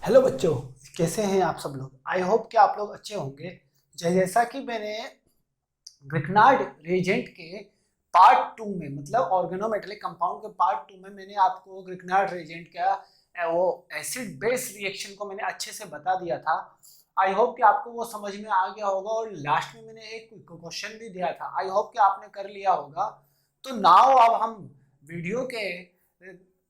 Hello बच्चों, कैसे हैं आप सब लोग। आई होप कि आप लोग अच्छे होंगे। जैसा कि मैंने ग्रिग्नार्ड रिएजेंट के पार्ट टू में मतलब ऑर्गेनोमेटेलिक कंपाउंड के पार्ट टू में मैंने आपको ग्रिग्नार्ड रिएजेंट का वो एसिड बेस रिएक्शन को मैंने अच्छे से बता दिया था। आई होप कि आपको वो समझ में आ गया होगा और लास्ट में मैंने एक क्वेश्चन भी दिया था। आई होप कि आपने कर लिया होगा। तो नाउ अब हम वीडियो के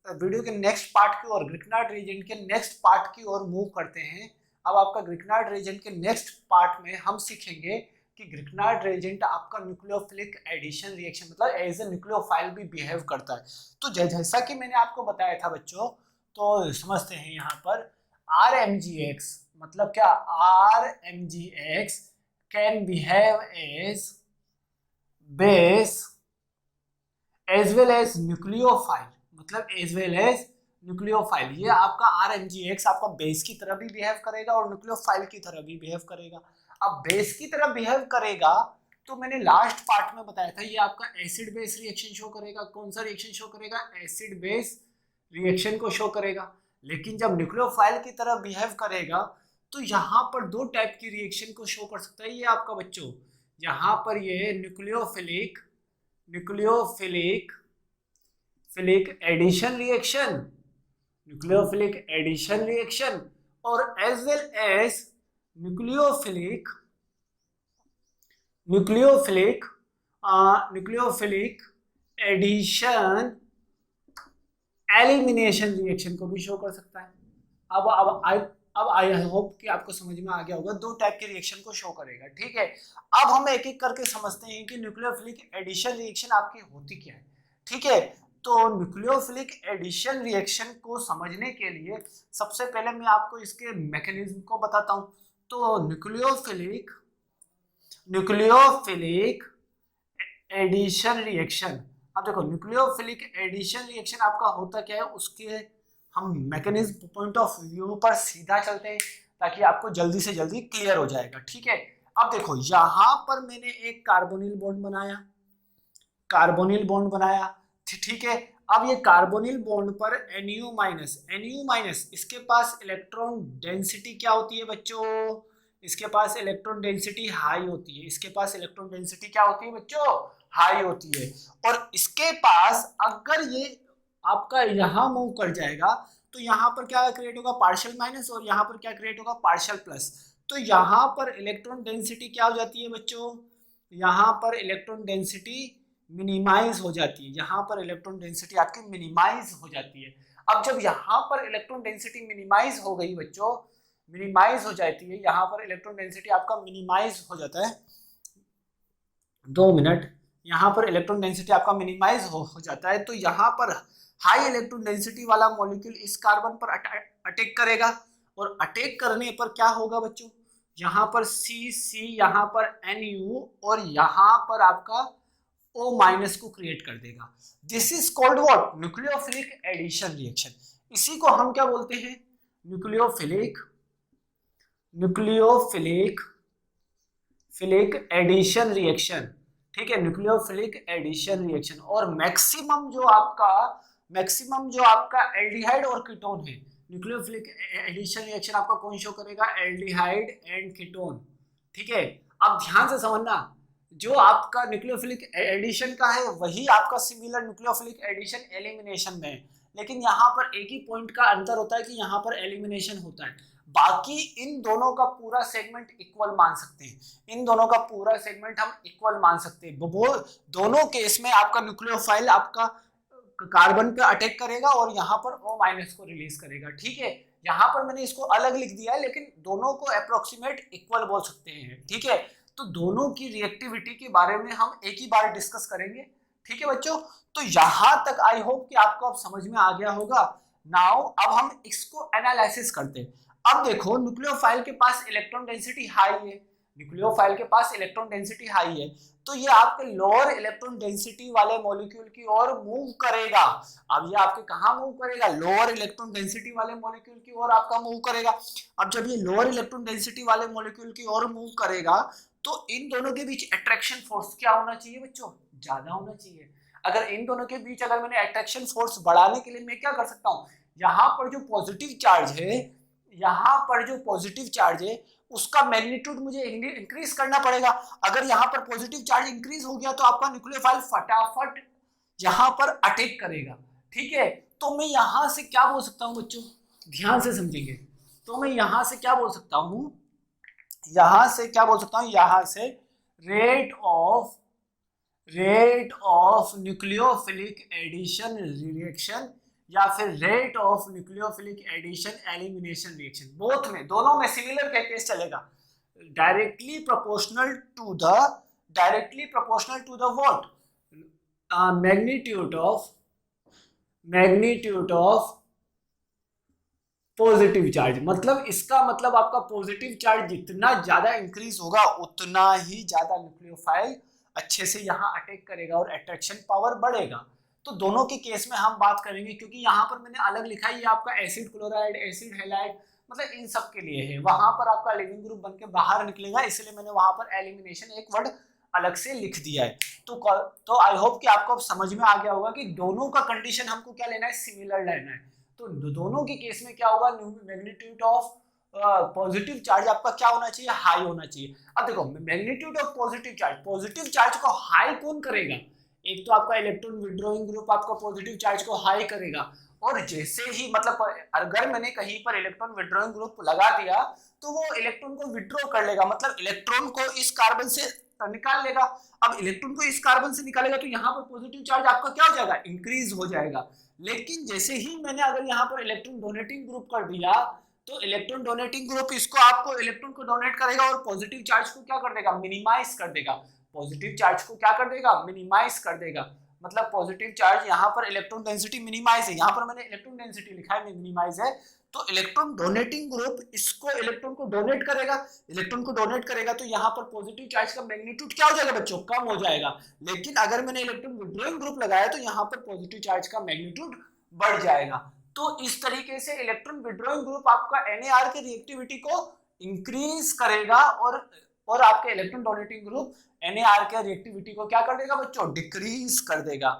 वीडियो के नेक्स्ट पार्ट की ओर, ग्रिग्नार्ड रीजन के नेक्स्ट पार्ट की ओर मूव करते हैं। अब आपका ग्रिग्नार्ड रीजन के नेक्स्ट पार्ट में हम सीखेंगे कि ग्रिग्नार्ड रीजेंट आपका न्यूक्लियोफिलिक एडिशन रिएक्शन मतलब एज ए न्यूक्लियोफाइल भी बिहेव करता है। तो जैसा कि मैंने आपको बताया था बच्चों, तो समझते हैं यहाँ पर आर एम जी एक्स मतलब क्या। R M G X can behave as base as well as nucleophile मतलब एज वेल एज न्यूक्लियोफाइल। ये आपका आरएमजीएक्स आपका बेस की तरह भी बिहेव करेगा और न्यूक्लियोफाइल की तरह भी बिहेव करेगा। अब बेस की तरह बिहेव करेगा तो मैंने लास्ट पार्ट में बताया था ये आपका एसिड बेस रिएक्शन शो करेगा। कौन सा रिएक्शन शो करेगा? एसिड बेस रिएक्शन को शो करेगा। लेकिन जब न्यूक्लियोफाइल की तरह बिहेव करेगा तो यहाँ पर दो टाइप की रिएक्शन को शो कर सकता है ये आपका बच्चों। यहाँ पर ये nucleophilic philic addition reaction, nucleophilic addition reaction और as well as nucleophilic nucleophilic nucleophilic addition elimination reaction को भी शो कर सकता है। अब आई होप कि आपको समझ में आ गया होगा। दो टाइप के रिएक्शन को शो करेगा, ठीक है। अब हम एक एक करके समझते हैं कि न्यूक्लियोफिलिक एडिशन रिएक्शन आपकी होती क्या है, ठीक है। तो न्यूक्लियोफिलिक एडिशन रिएक्शन को समझने के लिए सबसे पहले मैं आपको इसके मैकेनिज्म को बताता हूं। तो न्यूक्लियोफिलिक एडिशन रिएक्शन, अब देखो न्यूक्लियोफिलिक एडिशन रिएक्शन आपका होता क्या है उसके हम मैकेनिज्म पॉइंट ऑफ व्यू पर सीधा चलते हैं ताकि आपको जल्दी से जल्दी क्लियर हो जाएगा, ठीक है। अब देखो यहां पर मैंने एक कार्बोनिल बॉन्ड बनाया, ठीक है। अब ये कार्बोनिल बॉन्ड पर NU- इसके पास इलेक्ट्रॉन डेंसिटी क्या होती है बच्चों? इसके पास इलेक्ट्रॉन डेंसिटी हाई होती है। इसके पास इलेक्ट्रॉन डेंसिटी क्या होती है बच्चों? हाई होती है। और इसके पास अगर ये आपका यहां मूव कर जाएगा तो यहां पर क्या क्रिएट होगा? Partial minus. और यहां पर क्या क्रिएट होगा? Partial plus. तो यहां पर इलेक्ट्रॉन डेंसिटी क्या हो जाती है बच्चों? यहां पर इलेक्ट्रॉन डेंसिटी मिनिमाइज हो जाती है। यहां पर इलेक्ट्रॉन डेंसिटी आपकी मिनिमाइज हो जाती है। अब जब यहां पर इलेक्ट्रॉन डेंसिटी मिनिमाइज हो गई बच्चों, मिनिमाइज हो जाती है, यहां पर इलेक्ट्रॉन डेंसिटी आपका मिनिमाइज हो जाता है। 2 मिनट। यहां पर इलेक्ट्रॉन डेंसिटी आपका मिनिमाइज हो जाता है तो यहां पर हाई इलेक्ट्रॉन डेंसिटी वाला मॉलिक्यूल इस कार्बन पर अटैक करेगा। और अटैक करने पर क्या होगा बच्चों? यहां पर सी, यहां पर NU और यहां पर आपका O- को क्रिएट कर देगा। This is called what? Nucleophilic addition reaction. इसी को हम क्या बोलते हैं? Nucleophilic nucleophilic philic addition reaction, ठीक है। Nucleophilic addition reaction. और मैक्सिमम जो आपका एल्डिहाइड और कीटोन है, न्यूक्लियोफिलिक एडिशन रिएक्शन आपका कौन शो करेगा? एल्डिहाइड एंड कीटोन, ठीक है। अब ध्यान से समझना, जो आपका न्यूक्लियोफिलिक एडिशन का है वही आपका सिमिलर न्यूक्लियोफिलिक एडिशन एलिमिनेशन में है। लेकिन यहाँ पर एक ही पॉइंट का अंतर होता है कि यहाँ पर एलिमिनेशन होता है। बाकी इन दोनों का पूरा सेगमेंट इक्वल मान सकते हैं। इन दोनों का पूरा सेगमेंट हम इक्वल मान सकते हैं। वो दोनों केस में आपका न्यूक्लियोफाइल आपका कार्बन पे अटैक करेगा और यहाँ पर O- को रिलीज करेगा, ठीक है। यहाँ पर मैंने इसको अलग लिख दिया है लेकिन दोनों को अप्रोक्सीमेट इक्वल बोल सकते हैं, ठीक है। तो दोनों की रिएक्टिविटी के बारे में हम एक ही बार डिस्कस करेंगे, ठीक है बच्चों। तो यहां तक आई होप कि आपको अब समझ में आ गया होगा। नाउ अब हम इसको एनालिसिस करते हैं। अब देखो न्यूक्लियोफाइल के पास इलेक्ट्रॉन डेंसिटी हाई है, न्यूक्लियोफाइल के पास इलेक्ट्रॉन डेंसिटी हाई है तो ये आपके लोअर इलेक्ट्रॉन डेंसिटी वाले मॉलिक्यूल की ओर मूव करेगा। अब ये आपके कहां मूव करेगा? लोअर इलेक्ट्रॉन डेंसिटी वाले मॉलिक्यूल की ओर आपका मूव करेगा। अब जब ये लोअर इलेक्ट्रॉन डेंसिटी वाले मॉलिक्यूल की ओर मूव करेगा तो इन दोनों के बीच अट्रैक्शन फोर्स क्या होना चाहिए बच्चों? ज्यादा होना चाहिए। अगर इन दोनों के बीच अगर मैंने अट्रैक्शन फोर्स बढ़ाने के लिए मैं क्या कर सकता हूं? यहां पर जो पॉजिटिव चार्ज है यहाँ पर जो पॉजिटिव चार्ज है उसका मैग्नीट्यूड मुझे इंक्रीज करना पड़ेगा। अगर यहाँ पर पॉजिटिव चार्ज इंक्रीज हो गया तो आपका न्यूक्लियोफाइल फटाफट यहाँ पर अटैक करेगा। ठीक है, तो मैं यहाँ से क्या बोल सकता हूँ बच्चों, ध्यान से समझेंगे। तो मैं यहाँ से क्या बोल सकता हूँ, यहाँ से क्या बोल सकता हूँ, यहाँ से rate of nucleophilic addition reaction या फिर rate of nucleophilic addition elimination reaction, both में, दोनों में सिमिलर केस चलेगा। Directly proportional to the what, magnitude of positive charge. मतलब इसका मतलब आपका पॉजिटिव चार्ज जितना ज्यादा इंक्रीज होगा उतना ही ज्यादा न्यूक्लियोफाइल अच्छे से यहाँ अटैक करेगा और अट्रैक्शन पावर बढ़ेगा। तो दोनों के केस में हम बात करेंगे, क्योंकि यहाँ पर मैंने अलग लिखा है, ये आपका एसिड क्लोराइड, एसिड हैलाइड, मतलब इन सब के लिए है। वहां पर आपका लिविंग ग्रुप बन के बाहर निकलेगा, इसलिए मैंने वहां पर एलिमिनेशन एक वर्ड अलग से लिख दिया है। तो आई होप कि आपको अब समझ में आ गया होगा कि दोनों का कंडीशन हमको क्या लेना है, सिमिलर लेना है। तो दोनों के केस में क्या होगा, मैग्नीट्यूड ऑफ पॉजिटिव चार्ज आपका क्या होना चाहिए, हाई होना चाहिए। अब देखो मैग्नीट्यूड ऑफ पॉजिटिव चार्ज को हाई कौन करेगा, एक तो आपका इलेक्ट्रॉन विड्रॉइंग ग्रुप आपका पॉजिटिव चार्ज को हाई करेगा, और जैसे ही मतलब अगर मैंने कहीं पर इलेक्ट्रॉन विड्रॉइंग ग्रुप लगा दिया तो वो इलेक्ट्रॉन को विड्रॉ कर लेगा, मतलब इलेक्ट्रॉन को इस कार्बन से निकाल लेगा। अब इलेक्ट्रॉन को इस कार्बन से निकालेगा तो यहाँ पर पॉजिटिव चार्ज आपका क्या हो जाएगा, इंक्रीज हो जाएगा। लेकिन जैसे ही मैंने अगर यहाँ पर इलेक्ट्रॉन डोनेटिंग ग्रुप कर दिया तो इलेक्ट्रॉन डोनेटिंग ग्रुप इसको आपको इलेक्ट्रॉन को डोनेट करेगा और पॉजिटिव चार्ज को क्या कर देगा, मिनिमाइज कर देगा। पॉजिटिव चार्ज को क्या कर देगा, मिनिमाइज कर देगा। मतलब पॉजिटिव चार्ज यहाँ पर इलेक्ट्रॉन डेंसिटी मिनिमाइज है, यहाँ पर मैंने इलेक्ट्रॉन डेंसिटी लिखा है, मिनिमाइज है। तो इलेक्ट्रॉन डोनेटिंग ग्रुप इसको इलेक्ट्रॉन को डोनेट करेगा तो यहाँ पर पॉजिटिव चार्ज का मैग्नीट्यूड क्या हो जाएगा बच्चों, कम हो जाएगा। लेकिन अगर मैंने इलेक्ट्रॉन विड्रॉइंग ग्रुप लगाया तो यहाँ पर पॉजिटिव चार्ज का मैग्नीट्यूड बढ़ जाएगा। तो इस तरीके से इलेक्ट्रॉन विड्रॉइंग ग्रुप आपका NAR के रिएक्टिविटी को इंक्रीज करेगा और आपके इलेक्ट्रॉन डोनेटिंग ग्रुप NAR के रिएक्टिविटी को क्या कर देगा बच्चों, डिक्रीज कर देगा।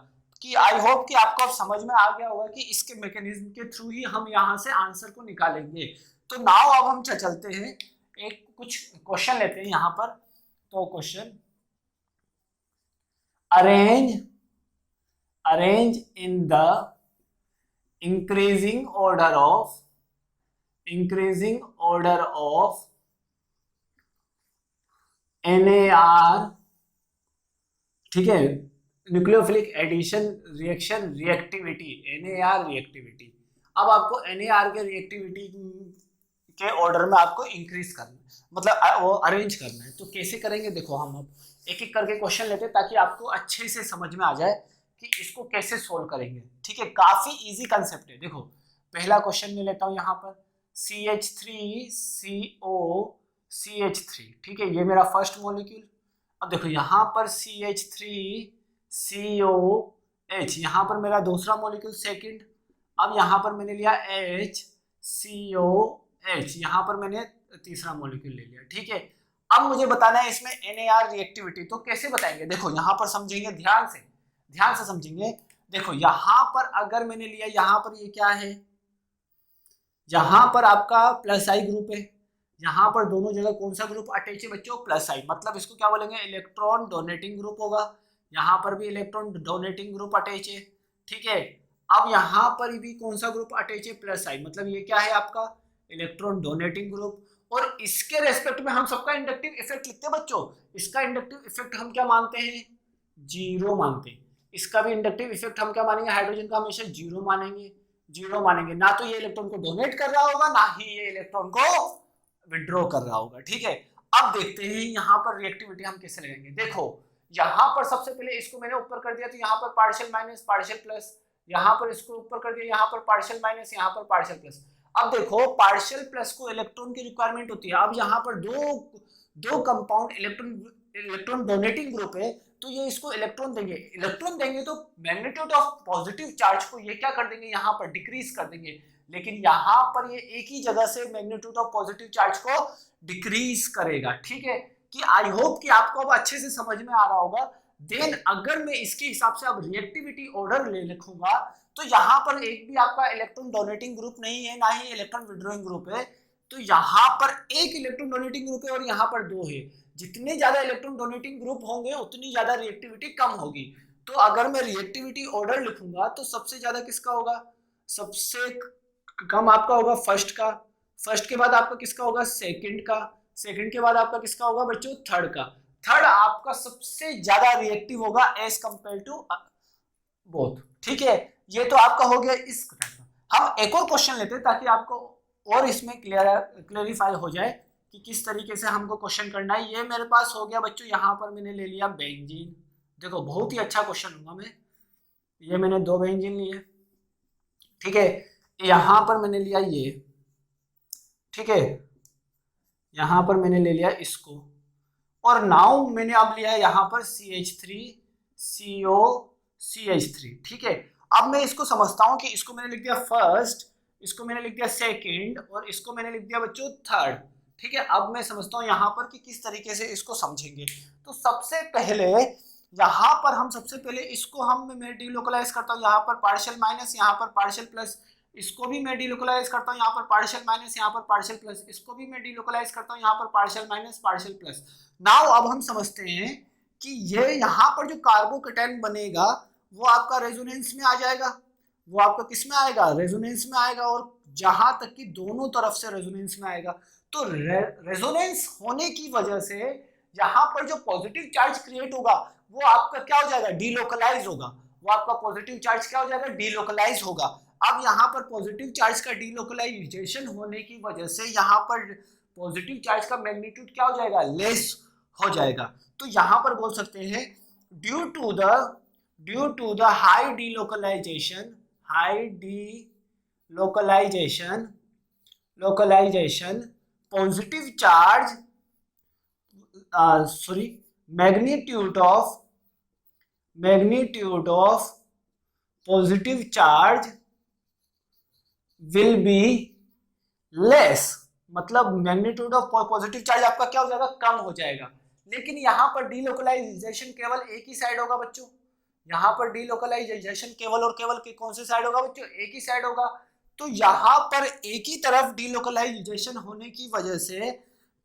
कि आई होप कि आपको अब समझ में आ गया होगा कि इसके मैकेनिज्म के थ्रू ही हम यहाँ से आंसर को निकालेंगे। तो नाउ अब हम चलते हैं, एक कुछ क्वेश्चन लेते हैं यहाँ पर। तो question, arrange in the increasing order of NAR, ठीक है, nucleophilic addition reaction reactivity, NAR reactivity. अब आपको NAR के रिएक्टिविटी के ऑर्डर में आपको इंक्रीज करना है, मतलब वो अरेंज करना है। तो कैसे करेंगे, देखो हम अब एक एक करके क्वेश्चन लेते हैं ताकि आपको अच्छे से समझ में आ जाए कि इसको कैसे सोल्व करेंगे। ठीक है, काफी इजी कंसेप्ट है। देखो पहला क्वेश्चन में लेता हूं यहाँ पर CH3COCH3, ठीक है, ये मेरा फर्स्ट मॉलिक्यूल। अब देखो यहाँ पर CH3COH, यहाँ पर मेरा दूसरा मॉलिक्यूल सेकंड। अब यहाँ पर मैंने लिया HCOH, यहाँ पर मैंने तीसरा मॉलिक्यूल ले लिया। ठीक है, अब मुझे बताना है इसमें NAR रिएक्टिविटी। तो कैसे बताएंगे, देखो यहाँ पर समझेंगे, ध्यान से समझेंगे। देखो यहाँ पर अगर मैंने लिया, यहाँ पर ये क्या है, यहाँ पर आपका प्लस आई ग्रुप है, यहाँ पर दोनों जगह कौन सा ग्रुप अटैच है बच्चों, प्लस आई, मतलब इसको क्या बोलेंगे, इलेक्ट्रॉन डोनेटिंग ग्रुप होगा। यहाँ पर भी इलेक्ट्रॉन डोनेटिंग ग्रुप अटैच है। ठीक है, अब यहाँ पर भी कौन सा ग्रुप अटैच है, प्लस आई, मतलब ये क्या है आपका इलेक्ट्रॉन डोनेटिंग ग्रुप। और इसके रेस्पेक्ट में हम सबका इंडक्टिव इफेक्ट लिखते हैं बच्चों। इसका इंडक्टिव इफेक्ट हम क्या मानते हैं, जीरो मानते हैं। इसका भी इंडक्टिव इफेक्ट हम क्या मानेंगे, हाइड्रोजन का हमेशा जीरो मानेंगे। ना तो ये इलेक्ट्रॉन को डोनेट कर रहा होगा, ना ही ये इलेक्ट्रॉन को विड्रॉ कर रहा होगा। ठीक है, अब देखते हैं यहाँ पर रिएक्टिविटी हम कैसे लगाएंगे। देखो यहाँ पर सबसे पहले इसको मैंने ऊपर कर दिया, तो यहाँ पर पार्शियल माइनस पार्शियल प्लस, यहाँ पर इसको ऊपर कर दिया, यहाँ पर पार्शियल माइनस, यहाँ पर पार्शियल प्लस। अब देखो पार्शियल प्लस को इलेक्ट्रॉन की रिक्वायरमेंट होती है। अब यहाँ पर दो कंपाउंड इलेक्ट्रॉन डोनेटिंग ग्रुप है, तो ये इसको इलेक्ट्रॉन देंगे तो मैग्नीट्यूड ऑफ पॉजिटिव चार्ज को ये क्या कर देंगे, यहाँ पर डिक्रीज कर देंगे। लेकिन यहाँ पर ये एक ही जगह से मैग्नीट्यूड ऑफ पॉजिटिव चार्ज को डिक्रीज करेगा। ठीक है, कि आई होप कि आपको अब अच्छे से समझ में आ रहा होगा। देन अगर मैं इसके हिसाब से अब रिएक्टिविटी ऑर्डर ले लिखूंगा, तो यहाँ पर एक भी आपका इलेक्ट्रॉन डोनेटिंग ग्रुप नहीं है, ना ही इलेक्ट्रॉन विड्रॉइंग ग्रुप है। तो यहाँ पर एक इलेक्ट्रॉन डोनेटिंग ग्रुप है और यहाँ पर दो है। जितने ज्यादा इलेक्ट्रॉन डोनेटिंग ग्रुप होंगे उतनी ज्यादा रिएक्टिविटी कम होगी। तो अगर मैं रिएक्टिविटी ऑर्डर लिखूंगा तो सबसे ज्यादा किसका होगा, सबसे कम आपका होगा फर्स्ट का, फर्स्ट के बाद आपका किसका होगा सेकंड का, सेकंड के बाद आपका किसका होगा बच्चों थर्ड का, थर्ड आपका सबसे ज्यादा रिएक्टिव होगा एज कंपेयर टू बोथ। ठीक है, ये तो आपका हो गया इस टाइप का। हम एक और क्वेश्चन लेते हैं ताकि आपको और इसमें क्लियरिफाई हो जाए कि किस तरीके से हमको क्वेश्चन करना है। ये मेरे पास हो गया बच्चों, यहाँ पर मैंने ले लिया बेंजीन। देखो बहुत ही अच्छा क्वेश्चन होगा, मैं ये मैंने दो बेंजीन लिए, ठीक है, यहाँ पर मैंने लिया ये, ठीक है, यहाँ पर मैंने ले लिया इसको, और नाउ मैंने अब लिया है यहाँ पर CH3 CO CH3। ठीक है, अब मैं इसको समझता हूँ कि इसको मैंने लिख दिया फर्स्ट, इसको मैंने लिख दिया सेकंड और इसको मैंने लिख दिया बच्चों थर्ड। ठीक है, अब मैं समझता हूँ यहाँ पर कि किस तरीके से इसको समझेंगे। तो सबसे पहले यहाँ पर हम सबसे पहले इसको मैं डिलोकलाइज करता हूँ, यहाँ पर पार्शियल माइनस, यहाँ पर पार्शियल प्लस, इसको भी मैं डिलोकलाइज करता हूँ, यहाँ पर पार्शियल माइनस, यहाँ पर पार्शियल प्लस, इसको भी मैं डिलोकलाइज करता हूँ, यहाँ पर partial minus partial plus. Now अब हम समझते हैं कि ये यहाँ पर जो कार्बोकेटायन बनेगा वो आपका रेजोनेंस में आ जाएगा, वो आपका किस में आएगा, रेजोनेंस में आएगा, और जहां तक कि दोनों तरफ से रेजोनेंस में आएगा। तो रेजोनेंस होने की वजह से यहाँ पर जो पॉजिटिव चार्ज क्रिएट होगा वो आपका क्या हो जाएगा, डीलोकलाइज होगा, वो आपका पॉजिटिव चार्ज क्या हो जाएगा, डीलोकलाइज होगा। अब यहाँ पर पॉजिटिव चार्ज का डीलोकलाइजेशन होने की वजह से यहाँ पर पॉजिटिव चार्ज का मैग्नीट्यूड क्या हो जाएगा, लेस हो जाएगा। तो यहाँ पर बोल सकते हैं due to the high delocalisation, high localisation positive charge magnitude of positive charge will be less, मतलब मैग्नीट्यूड ऑफ पॉजिटिव चार्ज आपका क्या हो जाएगा, कम हो जाएगा। लेकिन यहाँ पर डीलोकलाइजेशन केवल एक ही साइड होगा बच्चों, यहाँ पर डीलोकलाइजेशन केवल और केवल कौन सी साइड होगा बच्चों, एक ही साइड होगा। तो यहाँ पर एक ही तरफ डीलोकलाइजेशन होने की वजह से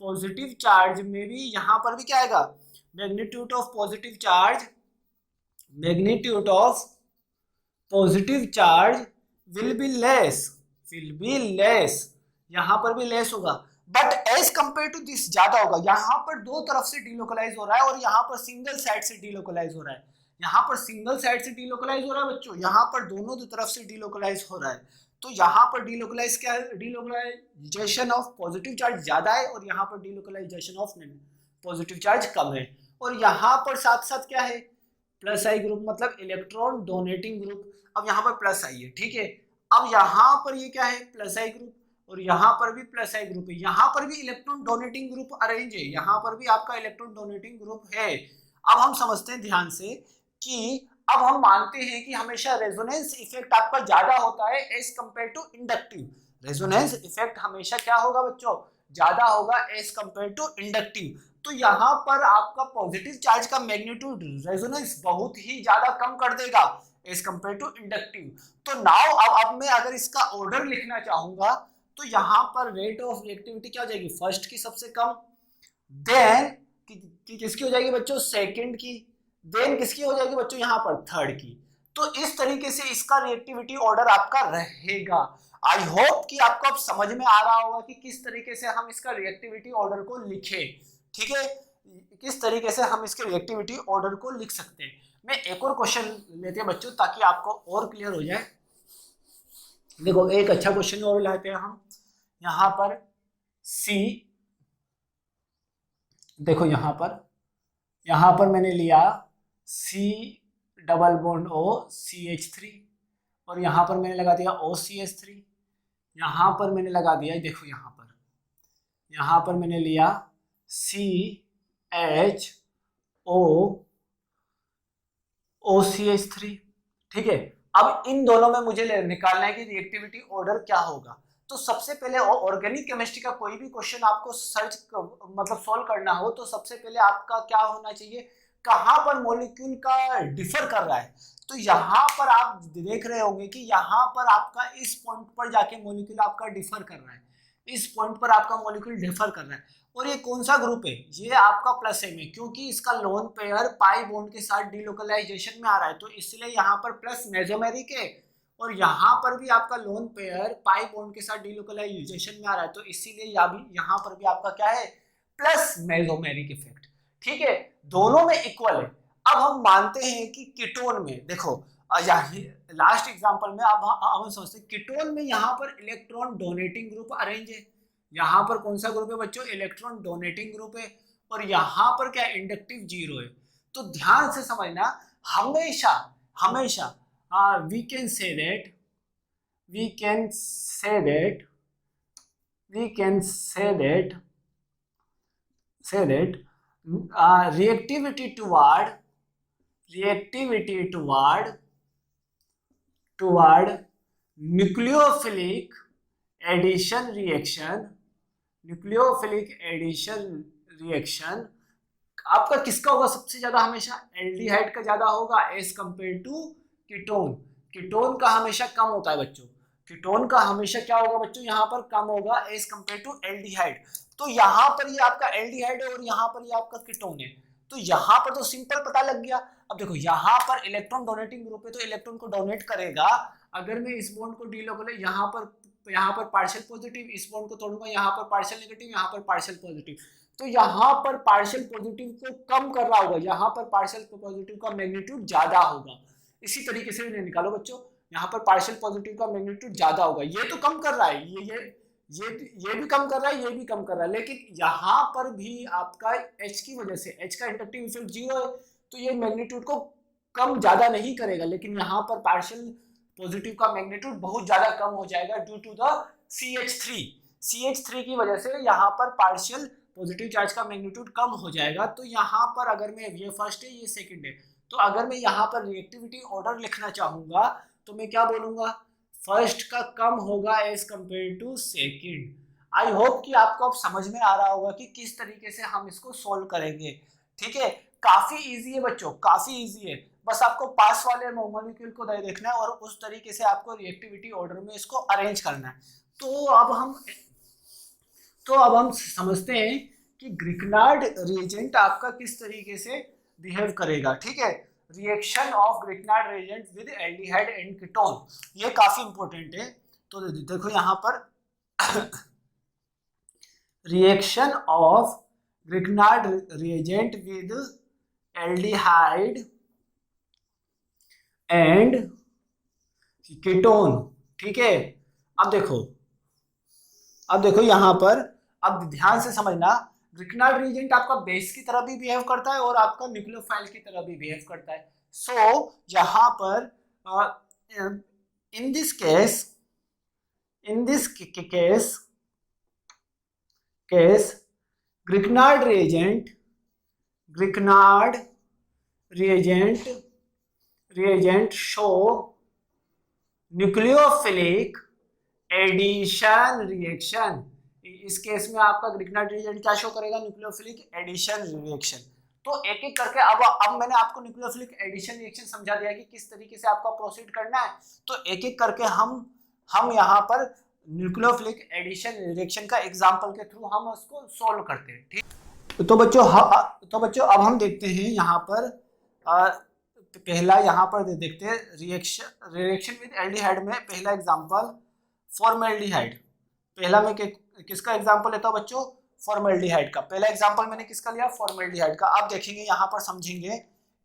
पॉजिटिव चार्ज में भी यहाँ पर भी क्या आएगा, magnitude of positive charge will be less, यहाँ पर भी लेस होगा, but as compare to this ज्यादा होगा। यहाँ पर दो तरफ से डीलोकलाइज हो रहा है और यहाँ पर सिंगल साइड से डीलोकलाइज हो रहा है, यहाँ पर सिंगल साइड से डीलोकलाइज हो रहा है बच्चों, यहाँ पर दोनों तरफ से डीलोकलाइज हो रहा है। तो यहाँ पर डीलोकलाइज क्या है, डीलोकलाइजेशन ऑफ पॉजिटिव चार्ज ज्यादा है और यहाँ पर डीलोकलाइजेशन ऑफ पॉजिटिव चार्ज कम है। और यहाँ पर साथ साथ क्या है, प्लस आई ग्रुप, मतलब इलेक्ट्रॉन डोनेटिंग ग्रुप। अब यहाँ पर प्लस आई है, ठीक है, अब यहाँ पर ये क्या है, प्लस आई ग्रुप, और यहाँ पर भी प्लस आई ग्रुप है, यहाँ पर भी इलेक्ट्रॉन डोनेटिंग ग्रुप अरेंज है, यहाँ पर भी आपका इलेक्ट्रॉन डोनेटिंग ग्रुप है। अब हम समझते हैं ध्यान से कि अब हम मानते हैं कि हमेशा रेजोनेंस इफेक्ट आपका ज्यादा होता है as compare to inductive, resonance effect हमेशा क्या होगा बच्चों, ज्यादा होगा एज कंपेयर टू इंडक्टिव। तो यहाँ पर आपका पॉजिटिव चार्ज का मैग्नीट्यूड रेजोनेंस बहुत ही ज्यादा कम कर देगा एज कंपेयर टू इंडक्टिव। तो नाउ अब मैं अगर इसका ऑर्डर लिखना चाहूंगा तो यहाँ पर रेट ऑफ रिएक्टिविटी क्या हो जाएगी, फर्स्ट की सबसे कम, देन किसकी हो जाएगी बच्चों, सेकंड की, देन किसकी हो जाएगी बच्चों, यहाँ पर थर्ड की। तो इस तरीके से इसका रिएक्टिविटी ऑर्डर आपका रहेगा। आई होप कि आपको अब समझ में आ रहा होगा कि किस तरीके से हम इसका रिएक्टिविटी ऑर्डर को लिखें, ठीक है, किस तरीके से हम इसके रिएक्टिविटी ऑर्डर को लिख सकते हैं। मैं एक और क्वेश्चन लेते हैं बच्चों ताकि आपको और क्लियर हो जाए। देखो एक अच्छा क्वेश्चन और लाते हैं हम, यहाँ पर सी, देखो यहाँ पर मैंने लिया C double bond O CH3 और यहाँ पर मैंने लगा दिया OCH3, यहाँ पर मैंने लगा दिया, देखो यहाँ पर मैंने लिया CHO OCH3, ठीक है। अब इन दोनों में मुझे निकालना है कि रिएक्टिविटी ऑर्डर क्या होगा। तो सबसे पहले ऑर्गेनिक केमिस्ट्री का कोई भी क्वेश्चन आपको मतलब सॉल्व करना हो तो सबसे पहले आपका क्या होना चाहिए, कहां पर मॉलिक्यूल का डिफर कर रहा है। तो यहाँ पर आप देख रहे होंगे कि यहाँ पर आपका इस पॉइंट पर जाके मॉलिक्यूल आपका डिफर कर रहा है, इस पॉइंट पर आपका मॉलिक्यूल डिफर कर रहा है। और ये कौन सा ग्रुप है, ये आपका प्लस एम है, क्योंकि इसका लोन पेयर पाई बॉन्ड के साथ डीलोकलाइजेशन में आ रहा है, तो इसलिए यहाँ पर प्लस मेसोमेरिक है। और यहाँ पर भी आपका लोन पेयर पाई बॉन्ड के साथ डीलोकलाइजेशन में आ रहा है, तो इसीलिए यहाँ पर भी आपका क्या है, प्लस मेसोमेरिक इफेक्ट। ठीक है, दोनों में इक्वल है। अब हम मानते हैं कि कीटोन में देखो, लास्ट एग्जांपल में अब हम समझते हैं कीटोन में यहाँ पर इलेक्ट्रॉन डोनेटिंग ग्रुप अरेंज है। यहाँ पर कौन सा ग्रुप है बच्चों, इलेक्ट्रॉन डोनेटिंग ग्रुप है। और यहाँ पर क्या इंडक्टिव जीरो है। तो ध्यान से समझना, हमेशा हमेशा we can say that we can say that we can say that reactivity toward nucleophilic addition reaction आपका किसका होगा सबसे ज्यादा, हमेशा एल्डिहाइड का ज्यादा होगा as compare to ketone. Ketone का हमेशा कम होता है बच्चों, कीटोन का हमेशा क्या होगा बच्चों, यहाँ पर कम होगा एज कंपेयर टू एल्डिहाइड। तो यहाँ पर ये आपका एल्डिहाइड है और यहाँ पर ये आपका कीटोन है। तो यहाँ पर तो सिंपल पता लग गया। अब देखो यहाँ पर इलेक्ट्रॉन डोनेटिंग ग्रुप है तो इलेक्ट्रॉन को डोनेट करेगा। अगर मैं इस बॉन्ड को डीलोकलाइज यहाँ पर पार्शियल पॉजिटिव, इस बॉन्ड को तोड़ूंगा यहाँ पर पार्शियल नेगेटिव, यहाँ पर पार्शियल पॉजिटिव, तो यहाँ पर पार्शियल पॉजिटिव को कम कर रहा होगा, यहाँ पर पार्शियल पॉजिटिव का मैग्नीट्यूड ज्यादा होगा। इसी तरीके से निकालो बच्चों, यहाँ पर पार्शियल पॉजिटिव का मैग्नीट्यूड ज्यादा होगा। ये तो कम कर रहा है, ये भी कम कर रहा है, ये भी कम कर रहा है, लेकिन यहाँ पर भी आपका H की वजह से, H का इंडक्टिव इफेक्ट जीरो है, तो ये मैग्नीट्यूड को कम ज्यादा नहीं करेगा। लेकिन यहाँ पर पार्शियल पॉजिटिव का मैग्नीट्यूड बहुत ज्यादा कम हो जाएगा ड्यू टू द CH3 की वजह से यहाँ पर पार्शियल पॉजिटिव चार्ज का मैग्नीट्यूड कम हो जाएगा। तो यहाँ पर अगर मैं, ये फर्स्ट है ये सेकंड है, तो अगर मैं यहाँ पर रिएक्टिविटी ऑर्डर लिखना चाहूंगा तो मैं क्या बोलूंगा, फर्स्ट का कम होगा as compare to second. I hope कि आपको अब समझ में आ रहा होगा कि किस तरीके से हम इसको सोल्व करेंगे। ठीक है, काफी इजी है बच्चों, काफी इजी है। बस आपको पास वाले मॉलिक्यूल को देखना है और उस तरीके से आपको रिएक्टिविटी ऑर्डर में इसको अरेंज करना है। तो अब हम समझते हैं कि ग्रिग्नार्ड रिएजेंट आपका किस तरीके से बिहेव करेगा। ठीक है, reaction of Grignard reagent with aldehyde and ketone, ये काफी इंपॉर्टेंट है। तो देखो यहाँ पर reaction of Grignard reagent with aldehyde and ketone. ठीक है, अब देखो यहाँ पर, अब ध्यान से समझना, ग्रिग्नार्ड रिएजेंट आपका बेस की तरह भी बिहेव करता है और आपका न्यूक्लियोफाइल की तरह भी बिहेव करता है। सो यहाँ पर in this case Grignard reagent show nucleophilic addition reaction. इस केस में आपका ग्रिग्नार्ड रिएजेंट क्या शो करेगा, न्यूक्लियोफिलिक एडिशन रिएक्शन। तो एक एक करके अब मैंने आपको न्यूक्लियोफिलिक एडिशन रिएक्शन समझा दिया कि किस तरीके से आपका प्रोसीड करना है। तो एक एक करके हम यहाँ पर न्यूक्लियोफिलिक एडिशन रिएक्शन का एग्जांपल के थ्रू हम उसको सोल्व करते हैं। ठीक, तो बच्चों अब हम देखते हैं यहाँ पर पहला, यहाँ पर देखते हैं रिएक्शन विद एल्डिहाइड में पहला एग्जांपल फॉर्मल्डिहाइड। पहला मैं किसका एग्जांपल लेता हूँ बच्चों, फॉर्मल्डिहाइड का। पहला एग्जांपल मैंने किसका लिया, फॉर्मल्डिहाइड का। आप देखेंगे यहाँ पर समझेंगे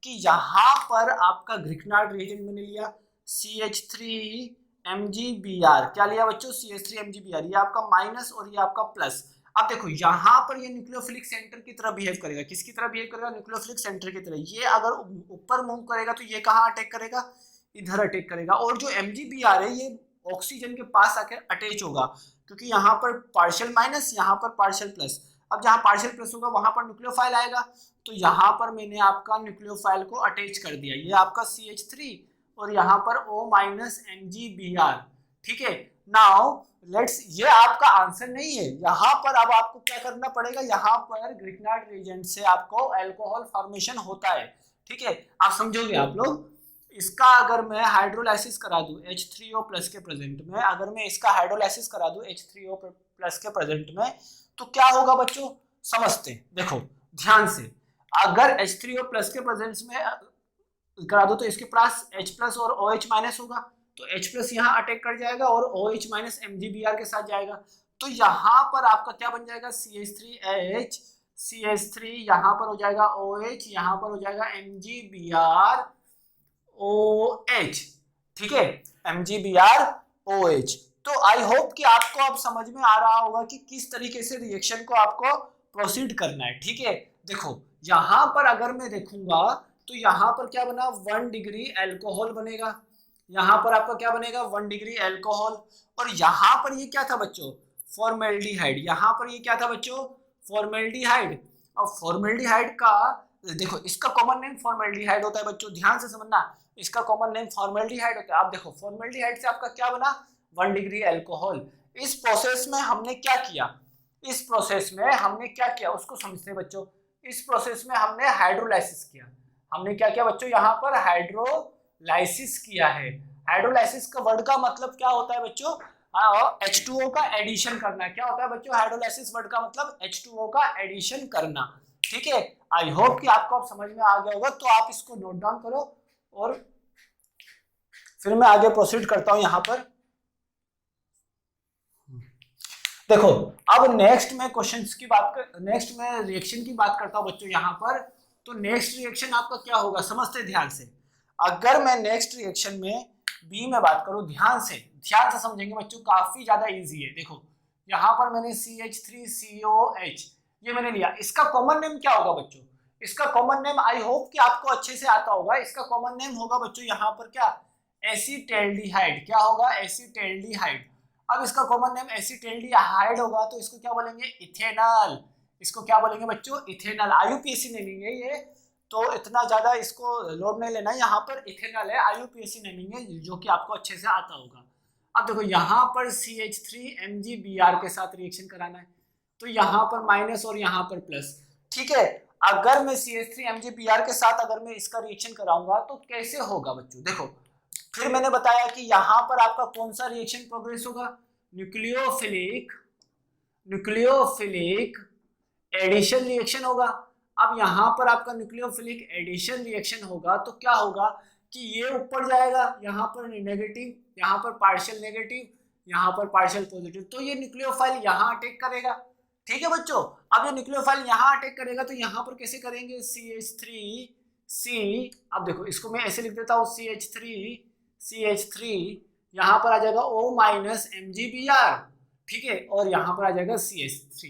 कि यहाँ पर आपका ग्रिग्नार्ड रिएजेंट मैंने लिया CH3MgBr। क्या लिया बच्चों, CH3MgBr। ये आपका माइनस और ये आपका प्लस। अब देखो यहाँ पर ये न्यूक्लियोफिलिक सेंटर की तरह बिहेव करेगा। किसकी तरह बिहेव करेगा, न्यूक्लियोफिलिक सेंटर की तरह। ये अगर ऊपर मूव करेगा तो ये कहाँ अटैक करेगा, इधर अटैक करेगा। और जो MgBr है ये ऑक्सीजन के पास आकर अटैच होगा, क्योंकि यहाँ पर पार्शियल माइनस, यहाँ पर पार्शियल प्लस। अब जहाँ पार्शियल प्लस होगा वहां पर न्यूक्लियोफाइल आएगा, तो यहाँ पर मैंने आपका न्यूक्लियोफाइल को अटैच कर दिया। ये आपका CH3 और यहाँ पर O- MgBr। ठीक है, नाउ लेट्स, ये आपका आंसर नहीं है। यहाँ पर अब आपको क्या करना पड़ेगा, यहाँ पर ग्रिग्नार्ड रिएजेंट से आपको अल्कोहल फॉर्मेशन होता है। ठीक है, आप समझोगे आप लोग। इसका अगर मैं हाइड्रोलाइसिस करा दूं H3O+ के प्रेजेंट में, अगर मैं इसका हाइड्रोलाइसिस करा दूं H3O+ प्लस के प्रेजेंट में, तो क्या होगा बच्चों समझते हैं। देखो ध्यान से, अगर H3O प्लस के प्रेजेंस में करा दो तो इसके पास H प्लस और OH माइनस होगा, तो H प्लस यहाँ अटैक कर जाएगा और OH माइनस MgBr के साथ जाएगा, तो यहाँ पर आपका क्या बन जाएगा CH3H, CH3 यहाँ पर हो जाएगा OH, यहाँ पर हो जाएगा MgBr OH, ठीक है MgBr OH। तो आई होप कि आपको अब समझ में आ रहा होगा कि किस तरीके से रिएक्शन को आपको प्रोसीड करना है, ठीक है। देखो यहाँ पर अगर मैं देखूंगा तो यहाँ पर क्या बना 1 डिग्री एल्कोहल बनेगा, यहाँ पर आपका क्या बनेगा 1 डिग्री एल्कोहल, और यहाँ पर ये क्या था बच्चों फॉर्मेल्डिहाइड, यहाँ पर ये क्या था बच्चों फॉर्मेल्डिहाइड। और फॉर्मेल्डिहाइड का देखो इसका कॉमन नेम फॉर्मेल्डिहाइड होता है बच्चों, ध्यान से समझना, इसका कॉमन नेम फॉर्मेल्डिहाइड होता है। आप देखो फॉर्मेल्डिहाइड से आपका क्या बना 1 डिग्री एल्कोहल। इस प्रोसेस में हमने क्या किया, इस प्रोसेस में हमने क्या किया उसको समझते हैं बच्चों। इस प्रोसेस में हमने हाइड्रोलाइसिस किया, हमने क्या किया बच्चों यहाँ पर हाइड्रोलाइसिस किया है। हाइड्रोलाइसिस का वर्ड का मतलब क्या होता है बच्चों H2O का एडिशन करना। क्या होता है बच्चों हाइड्रोलाइसिस वर्ड का मतलब H2O का एडिशन करना, ठीक है। आई होप कि आपको अब समझ में आ गया होगा, तो आप इसको नोट डाउन करो और फिर मैं आगे प्रोसीड करता हूं। यहाँ पर देखो अब नेक्स्ट में क्वेश्चंस की बात कर, नेक्स्ट में रिएक्शन की बात करता हूं बच्चों यहाँ पर। तो नेक्स्ट रिएक्शन आपका क्या होगा समझते ध्यान से। अगर मैं नेक्स्ट रिएक्शन में बी में बात करूं, ध्यान से समझेंगे बच्चों, काफी ज्यादा इजी है। देखो यहाँ पर मैंने CH3COH ये मैंने लिया, इसका कॉमन नेम क्या होगा बच्चों, इसका कॉमन नेम आई होप कि आपको अच्छे से आता होगा। इसका कॉमन नेम होगा बच्चों यहाँ पर क्या एसीटेल्डिहाइड, क्या होगा एसीटेल्डिहाइड। अब इसका कॉमन नेम एसीटेल्डिहाइड होगा तो इसको क्या बोलेंगे इथेनॉल, इसको क्या बोलेंगे बच्चों इथेनॉल। IUPAC नेमिंग है ये, तो इतना ज्यादा इसको लोड नहीं लेना, यहाँ पर इथेनॉल है IUPAC नेमिंग है जो कि आपको अच्छे से आता होगा। अब देखो यहाँ पर CH3MgBr के साथ रिएक्शन कराना है, तो यहाँ पर माइनस और यहाँ पर प्लस, ठीक है। अगर मैं CH3MgBr के साथ अगर मैं इसका रिएक्शन कराऊंगा तो कैसे होगा बच्चों। देखो फिर मैंने बताया कि यहाँ पर आपका कौन सा रिएक्शन प्रोग्रेस होगा न्यूक्लियोफिलिक एडिशन रिएक्शन होगा। अब यहाँ पर आपका न्यूक्लियोफिलिक एडिशन रिएक्शन होगा तो क्या होगा कि ये ऊपर जाएगा, यहाँ पर नेगेटिव, यहाँ पर पार्शियल नेगेटिव, यहाँ पर पार्शियल पॉजिटिव, तो ये न्यूक्लियोफाइल यहाँ अटैक करेगा, ठीक है बच्चों। अब ये न्यूक्लियोफाइल यहाँ अटैक करेगा तो यहाँ पर कैसे करेंगे CH3C, अब देखो इसको मैं ऐसे लिख देता हूँ CH3 यहाँ पर आ जाएगा O माइनस MgBr, ठीक है, और यहाँ पर आ जाएगा CH3।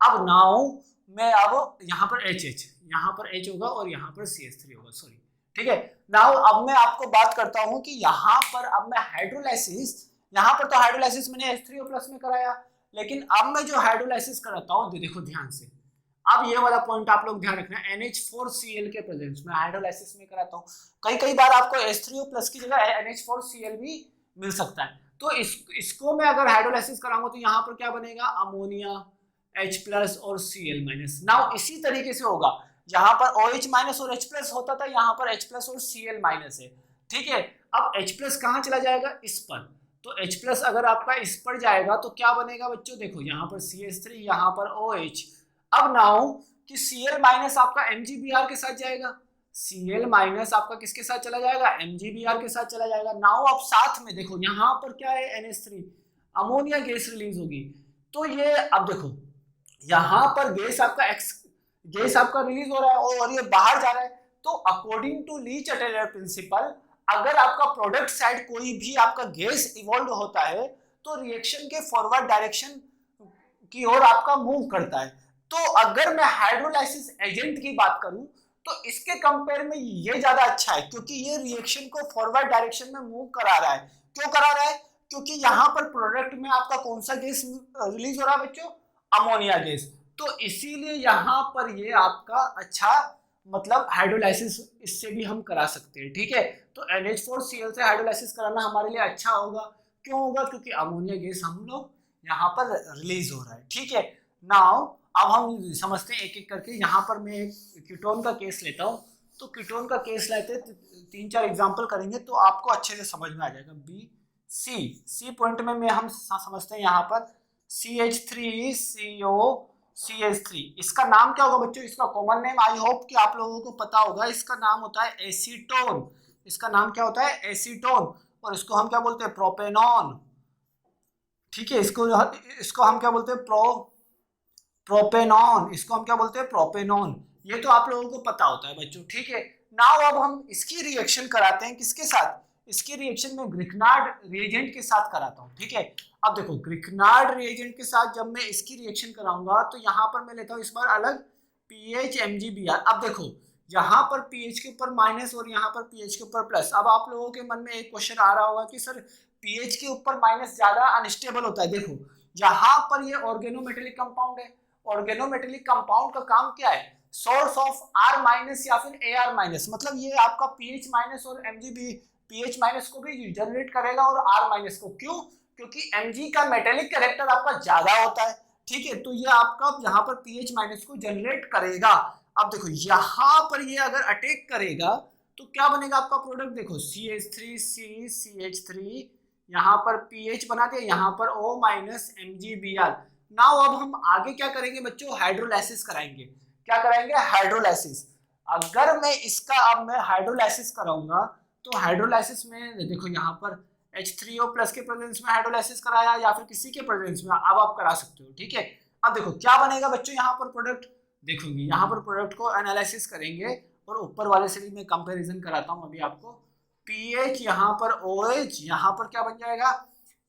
अब नाउ मैं अब यहाँ पर HH, यहाँ पर H होगा और यहाँ पर CH3 होगा, सॉरी, ठीक है। नाउ अब मैं आपको बात करता हूँ कि यहाँ पर अब मैं हाइड्रोलाइसिस, यहाँ पर तो हाइड्रोलाइसिस मैंने H3O प्लस में कराया, लेकिन अब मैं जो हाइड्रोलाइसिस कराता हूँ देखो ध्यान से, अब ये वाला पॉइंट आप लोग ध्यान रखना, NH4Cl के प्रेजेंस में हाइड्रोलाइसिस में कराता हूँ। कई बार आपको H3O प्लस की जगह NH4Cl भी मिल सकता है, तो इसको मैं अगर हाइड्रोलाइसिस कराऊंगा तो यहाँ पर क्या बनेगा अमोनिया H प्लस और Cl माइनस। नाउ इसी तरीके से होगा, यहाँ पर OH माइनस और H प्लस होता था, यहाँ पर H प्लस और Cl माइनस है, ठीक है। अब H प्लस कहाँ चला जाएगा इस पर, तो H प्लस अगर आपका इस पर जाएगा तो क्या बनेगा बच्चों, देखो यहाँ पर CH3 यहाँ पर OH। अब नाउ कि Cl माइनस आपका MgBr के साथ जाएगा, Cl माइनस आपका किसके साथ चला जाएगा MgBr के साथ चला जाएगा। नाउ अब साथ में देखो यहाँ पर क्या है NH3 अमोनिया गैस रिलीज होगी, तो ये अब देखो यहाँ पर गैस आपका रिलीज हो रहा है और ये बाहर जा रहा है, तो according to Le Chatelier principle अगर आपका प्रोडक्ट साइड कोई भी आपका गैस इवॉल्व होता है तो रिएक्शन के फॉरवर्ड डायरेक्शन की ओर आपका मूव करता है। तो अगर मैं हाइड्रोलाइसिस एजेंट की बात करूं तो इसके कंपेयर में ये ज्यादा अच्छा है, क्योंकि ये रिएक्शन को फॉरवर्ड डायरेक्शन में मूव करा रहा है। क्यों करा रहा है, क्योंकि यहाँ पर प्रोडक्ट में आपका कौन सा गैस रिलीज हो रहा है बच्चों अमोनिया गैस, तो इसीलिए यहाँ पर ये आपका अच्छा मतलब हाइड्रोलाइसिस इससे भी हम करा सकते हैं, ठीक है। तो NH4Cl से हाइड्रोलाइसिस कराना हमारे लिए अच्छा होगा, क्यों होगा, क्योंकि अमोनिया गैस हम लोग यहाँ पर रिलीज हो रहा है, ठीक है। नाउ अब हम समझते हैं एक एक करके। यहाँ पर मैं एक कीटोन का केस लेता हूँ, तो कीटोन का केस लेते 3-4 एग्जाम्पल करेंगे तो आपको अच्छे से समझ में आ जाएगा। सी पॉइंट में हम समझते हैं यहाँ पर CH3CO CH3। इसका नाम क्या होगा बच्चों? इसका कॉमन नेम आई होप कि आप लोगों को पता होगा, इसका नाम होता है एसीटोन। इसका नाम क्या होता है? एसीटोन। और इसको हम क्या बोलते हैं? प्रोपेनॉन। ठीक है, इसको इसको हम क्या बोलते हैं? प्रोपेनॉन। इसको हम क्या बोलते हैं? प्रोपेनॉन। ये तो आप लोगों को पता होता है बच्चों। ठीक है, नाउ अब हम इसकी रिएक्शन कराते हैं किसके साथ? इसकी रिएक्शन में ग्रिकनार्ड रिएजेंट के साथ कराता हूं। ठीक है, अब देखो ग्रिकनार्ड रिएजेंट के साथ जब मैं इसकी रिएक्शन कराऊंगा तो यहां पर मैं लेता हूं इस बार अलग पीएच MgBr। अब देखो यहाँ पर पीएच के ऊपर माइनस और यहाँ पर पीएच के ऊपर प्लस। अब आप लोगों के मन में एक क्वेश्चन आ रहा होगा कि सर पीएच के ऊपर माइनस ज्यादा अनस्टेबल होता है। देखो यहाँ पर ये ऑर्गेनोमेटेलिक कंपाउंड है। ऑर्गेनोमेटेलिक कंपाउंड का काम क्या है? सोर्स ऑफ R माइनस या फिर AR माइनस। मतलब ये आपका पीएच माइनस और MgB पीएच माइनस को भी जनरेट करेगा और R माइनस को। क्यों? क्योंकि Mg का मेटेलिक कैरेक्टर आपका ज्यादा होता है। ठीक है, तो ये आपका यहाँ पर पीएच माइनस को जनरेट करेगा। अब देखो यहाँ पर ये अगर अटैक करेगा तो क्या बनेगा आपका प्रोडक्ट? देखो CH3CCH3, यहाँ पर पीएच बना दिया, यहाँ पर O माइनस MgBr। नाउ अब हम आगे क्या करेंगे बच्चों? हाइड्रोलाइसिस कराएंगे। क्या कराएंगे? हाइड्रोलाइसिस। अगर मैं इसका अब मैं हाइड्रोलाइसिस कराऊंगा तो हाइड्रोलाइसिस में देखो यहाँ पर H3O प्लस के प्रेजेंस में हाइड्रोलाइसिस कराया या फिर किसी के प्रेजेंस में, अब आप करा सकते हो। ठीक है, अब देखो क्या बनेगा बच्चों यहाँ पर प्रोडक्ट? देखोगे यहाँ पर प्रोडक्ट को एनालिसिस करेंगे और ऊपर वाले से भी मैं कंपैरिजन कराता हूँ अभी आपको। पीएच यहाँ पर OH, यहाँ पर क्या बन जाएगा?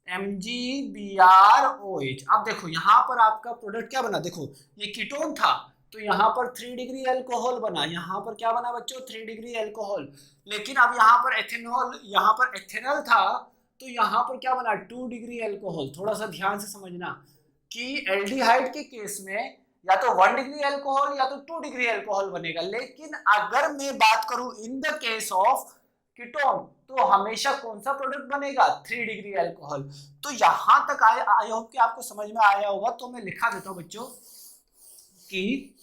MgBrOH। अब देखो यहाँ पर आपका प्रोडक्ट क्या बना? देखो ये कीटोन था तो यहाँ पर 3 डिग्री अल्कोहल बना। यहाँ पर क्या बना बच्चों? 3 डिग्री अल्कोहल। लेकिन अब यहाँ पर एथेनॉल, यहाँ पर एथेनॉल था तो यहाँ पर क्या बना? 2 डिग्री अल्कोहल। थोड़ा सा ध्यान से समझना कि एल्डिहाइड के केस में या तो 1 डिग्री अल्कोहल या तो 2 डिग्री अल्कोहल बनेगा। लेकिन अगर मैं बात करूं in the case of ketone तो हमेशा कौन सा प्रोडक्ट बनेगा? 3 डिग्री अल्कोहल। तो यहां तक आई होप कि आपको समझ में आया होगा। तो मैं लिखा देता हूं बच्चों कि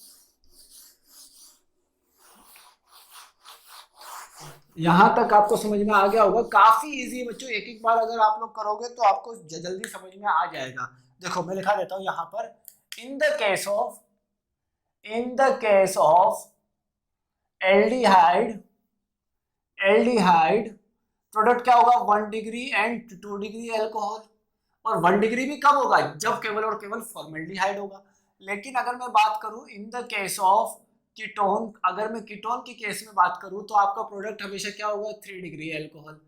यहां तक आपको समझ में आ गया होगा। काफी इजी है बच्चों, एक एक बार अगर आप लोग करोगे तो आपको जल्दी समझ में आ जाएगा। देखो मैं लिखा देता हूं यहां पर in the case of aldehyde product क्या होगा? 1 डिग्री एंड 2 डिग्री अल्कोहल। और 1 डिग्री भी कब होगा? जब केवल और केवल फॉर्मेल्डिहाइड होगा। लेकिन अगर मैं बात करूं in the case of ketone, अगर मैं कीटोन के केस में बात करूं तो आपका प्रोडक्ट हमेशा क्या होगा? 3 डिग्री अल्कोहल।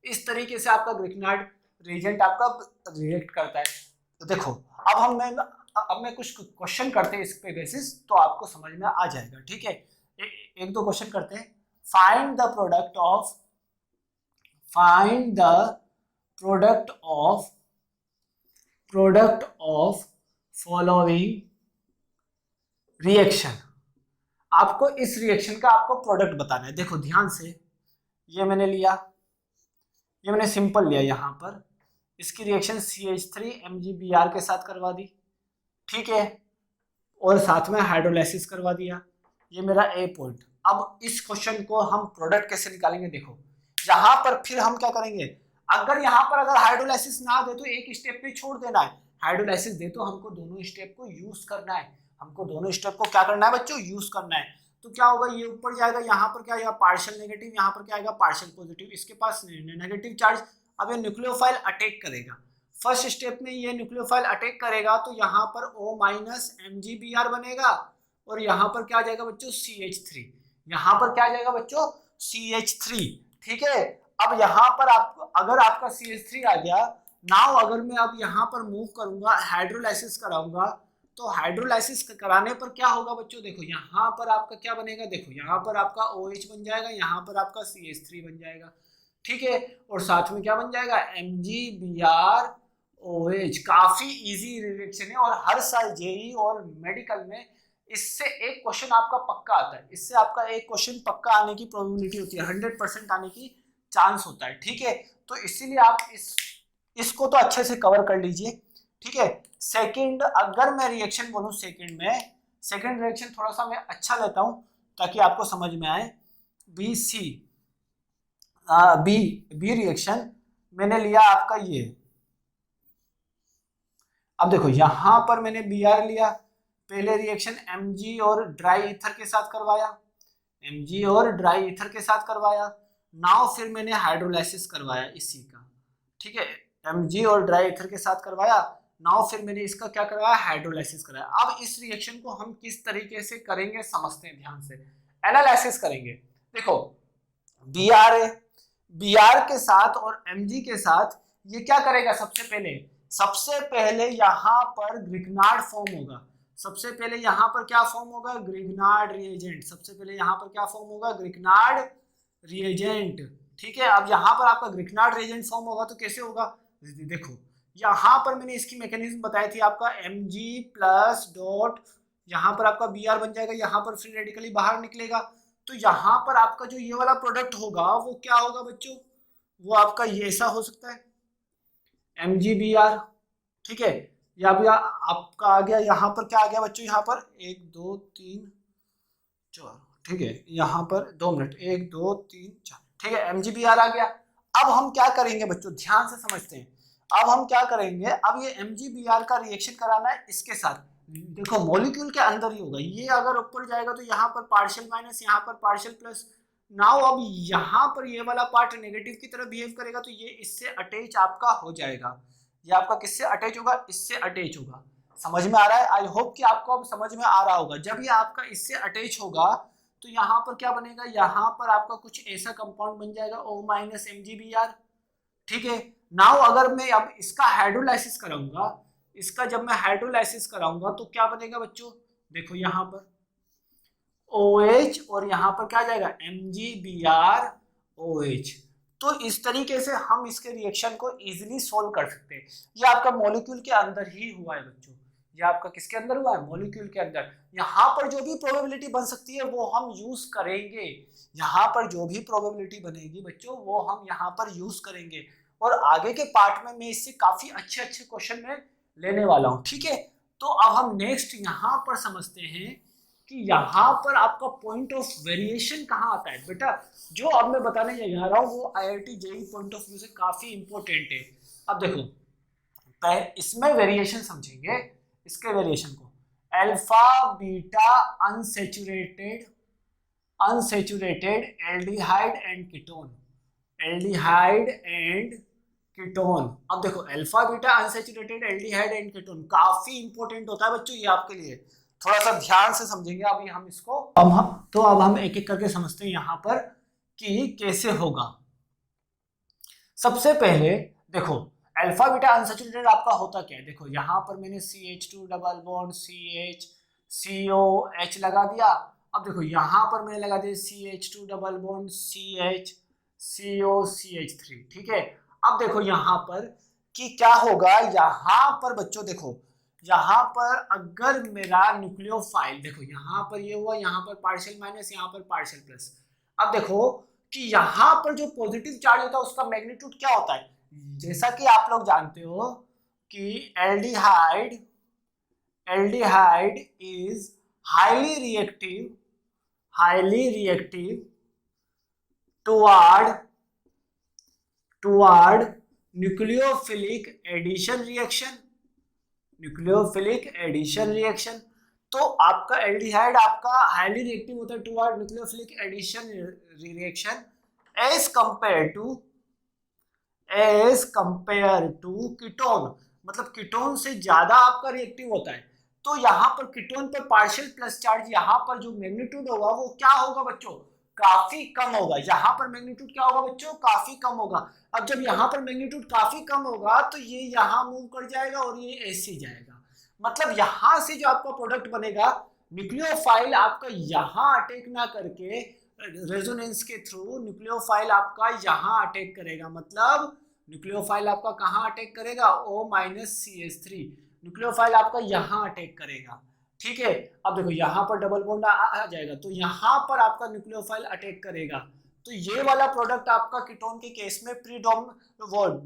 इस तरीके से आपका ग्रिकनार्ड रिएजेंट आपका रिएक्ट करता है। तो देखो अब मैं कुछ क्वेश्चन करते हैं इस पे बेसिस तो आपको समझ में आ जाएगा। ठीक है, एक दो क्वेश्चन करते हैं। Find the product of following reaction. आपको इस रिएक्शन का आपको प्रोडक्ट बताना है। देखो ध्यान से, ये मैंने लिया, ये मैंने सिंपल लिया, यहां पर इसकी रिएक्शन CH3 MgBr के साथ करवा दी। ठीक है, और साथ में हाइड्रोलाइसिस करवा दिया। ये मेरा ए पॉइंट। अब इस क्वेश्चन को हम प्रोडक्ट कैसे निकालेंगे? देखो यहां पर फिर हम क्या करेंगे? अगर यहां पर अगर हाइड्रोलाइसिस ना दे तो एक स्टेप पे छोड़ देना है। हाइड्रोलाइसिस दे तो हमको दोनों स्टेप को यूज करना है। हमको दोनों स्टेप को क्या करना है बच्चों? यूज करना है। तो क्या होगा? ये ऊपर जाएगा, यहाँ पर क्या आएगा? पार्शियल नेगेटिव, यहाँ पर क्या आएगा? Partial positive. इसके पास नेगेटिव चार्ज। अब ये न्यूक्लियोफाइल अटैक करेगा। फर्स्ट स्टेप में ये न्यूक्लियोफाइल अटैक करेगा तो यहाँ पर O माइनस MgBr बनेगा और यहाँ पर क्या आ जाएगा बच्चों? CH3। यहाँ पर क्या आ जाएगा बच्चों? CH3। ठीक है, अब यहाँ पर आपको अगर आपका CH3 आ गया, नाउ अगर मैं अब यहाँ पर मूव करूंगा, हाइड्रोलाइसिस कराऊंगा तो हाइड्रोलाइसिस कराने पर क्या होगा बच्चों? देखो यहाँ पर आपका क्या बनेगा? देखो यहाँ पर आपका OH बन जाएगा, यहाँ पर आपका CH3 बन जाएगा। ठीक है, और साथ में क्या बन जाएगा? MgBrOH। काफी इजी रिएक्शन है और हर साल जेई और मेडिकल में इससे एक क्वेश्चन आपका पक्का आता है। इससे आपका एक क्वेश्चन पक्का आने की प्रोबेबिलिटी होती है, 100% आने की चांस होता है। ठीक है, तो इसीलिए आप इसको तो अच्छे से कवर कर लीजिए। ठीक है, सेकंड अगर मैं रिएक्शन बोलूं, सेकंड रिएक्शन थोड़ा सा मैं अच्छा लेता हूं ताकि आपको समझ में आए। बी रिएक्शन मैंने लिया आपका ये। अब देखो यहाँ पर मैंने Br लिया, पहले रिएक्शन Mg और ड्राई ईथर के साथ करवाया, Mg और ड्राई ईथर के साथ करवाया। नाउ फिर मैंने हाइड्रोलाइसिस करवाया इसी का, ठीक है, Mg और ड्राई ईथर के साथ करवाया। नाउ फिर मैंने इसका क्या करवाया, हाइड्रोलाइसिस कराया। अब इस रिएक्शन को हम किस तरीके से करेंगे समझते हैं ध्यान से, एनालिसिस करेंगे। देखो Br है, Br के साथ और Mg के साथ ये क्या करेगा, सबसे पहले यहाँ पर ग्रिग्नार्ड फॉर्म होगा। सबसे पहले यहाँ पर क्या फॉर्म होगा, ग्रिग्नार्ड रिएजेंट। सबसे पहले यहाँ पर क्या फॉर्म होगा, ग्रिग्नार्ड रिएजेंट, ठीक है। अब यहाँ पर आपका ग्रिग्नार्ड रिएजेंट फॉर्म होगा तो कैसे होगा, देखो यहाँ पर मैंने इसकी मैकेनिज्म बताई थी, आपका Mg प्लस डॉट, यहाँ पर आपका Br बन जाएगा, यहाँ पर फ्री रेडिकली बाहर निकलेगा। तो यहाँ पर आपका जो ये वाला प्रोडक्ट होगा वो क्या होगा बच्चों, वो आपका ये ऐसा हो सकता है MgBr, ठीक है। या भी आपका आ गया, यहाँ पर क्या आ गया बच्चों, यहाँ पर 1 2 3 4, ठीक है, यहाँ पर 2 मिनट 1 2 3 4, ठीक है, MgBr आ गया। अब हम क्या करेंगे बच्चों, ध्यान से समझते हैं। अब हम क्या करेंगे, अब ये MgBr का रिएक्शन कराना है इसके साथ। देखो मॉलिक्यूल के अंदर ही होगा, ये अगर ऊपर जाएगा तो यहाँ पर पार्शियल माइनस, यहाँ पर पार्शियल प्लस। नाउ अब यहाँ पर ये वाला पार्ट नेगेटिव की तरह बिहेव करेगा तो ये इससे अटैच आपका हो जाएगा। ये आपका किससे अटैच होगा, इससे अटैच होगा। समझ में आ रहा है, आई होप कि आपको अब समझ में आ रहा होगा। जब ये आपका इससे अटैच होगा तो यहाँ पर क्या बनेगा, यहाँ पर आपका कुछ ऐसा कंपाउंड बन जाएगा O माइनस MgBr, ठीक है। नाउ अगर मैं अब इसका हाइड्रोलाइसिस कराऊंगा, इसका जब मैं हाइड्रोलाइसिस कराऊंगा तो क्या बनेगा बच्चों, देखो यहाँ पर OH और यहाँ पर क्या आ जाएगा MgBrOH। तो इस तरीके से हम इसके रिएक्शन को इजीली सोल्व कर सकते हैं। ये आपका मॉलिक्यूल के अंदर ही हुआ है बच्चों, ये आपका किसके अंदर हुआ है, मॉलिक्यूल के अंदर। यहाँ पर जो भी प्रोबेबिलिटी बन सकती है वो हम यूज करेंगे, यहाँ पर जो भी प्रोबेबिलिटी बनेगी बच्चों वो हम यहाँ पर यूज करेंगे। और आगे के पार्ट में मैं इससे काफी अच्छे अच्छे क्वेश्चन में लेने वाला हूँ, ठीक है। तो अब हम नेक्स्ट यहाँ पर समझते हैं कि यहाँ पर आपका पॉइंट ऑफ वेरिएशन कहाँ आता है बेटा। जो अब मैं बताने जा रहा हूँ वो IIT JEE point of view से काफी इंपॉर्टेंट है। अब देखो इसमें वेरिएशन समझेंगे, इसके वेरिएशन को, alpha beta unsaturated aldehyde and ketone. अब देखो alpha beta unsaturated aldehyde and ketone काफी इंपॉर्टेंट होता है बच्चों ये आपके लिए, थोड़ा सा ध्यान से समझेंगे अभी हम इसको। अब हम एक एक करके समझते हैं यहाँ पर कि कैसे होगा। सबसे पहले देखो अल्फा बीटा अनसैचुरेटेड आपका होता क्या है, देखो यहाँ पर मैंने CH2 double bond CH COH लगा दिया। अब देखो यहाँ पर मैंने लगा दिया CH2 double bond CH CO CH3, ठीक है। अब देखो यहाँ पर कि क्या होगा, यहाँ पर बच्चों देखो यहाँ पर अगर मेरा न्यूक्लियोफाइल, देखो यहाँ पर ये हुआ, यहाँ पर पार्शियल माइनस, यहाँ पर पार्शियल प्लस। अब देखो कि यहाँ पर जो पॉजिटिव चार्ज होता है उसका मैग्नीट्यूड क्या होता है, जैसा कि आप लोग जानते हो कि aldehyde is highly reactive toward nucleophilic addition reaction. तो आपका एल्डिहाइड आपका हाईली रिएक्टिव होता है toward nucleophilic addition reaction as compare to ketone, मतलब कीटोन से ज्यादा आपका रिएक्टिव होता है। तो यहाँ पर कीटोन पर पार्शियल प्लस चार्ज, यहाँ पर जो मैग्नीट्यूड होगा वो क्या होगा बच्चों, काफी कम होगा। यहाँ पर मैग्नीट्यूड क्या होगा बच्चों, काफी कम होगा। अब जब यहाँ पर मैग्नीट्यूड काफी कम होगा तो ये यहाँ मूव कर जाएगा और ये ऐसे जाएगा, मतलब यहाँ से जो आपका प्रोडक्ट बनेगा न्यूक्लियोफाइल आपका यहाँ अटैक ना करके रेजोनेंस के थ्रू न्यूक्लियोफाइल आपका यहाँ अटैक करेगा, मतलब न्यूक्लियोफाइल आपका कहाँ अटैक करेगा, O माइनस CH3, न्यूक्लियोफाइल आपका यहाँ अटैक करेगा, ठीक है। अब देखो यहाँ पर डबल बॉन्ड आ जाएगा तो यहाँ पर आपका न्यूक्लियोफाइल अटैक करेगा, तो ये वाला प्रोडक्ट आपका कीटोन के केस में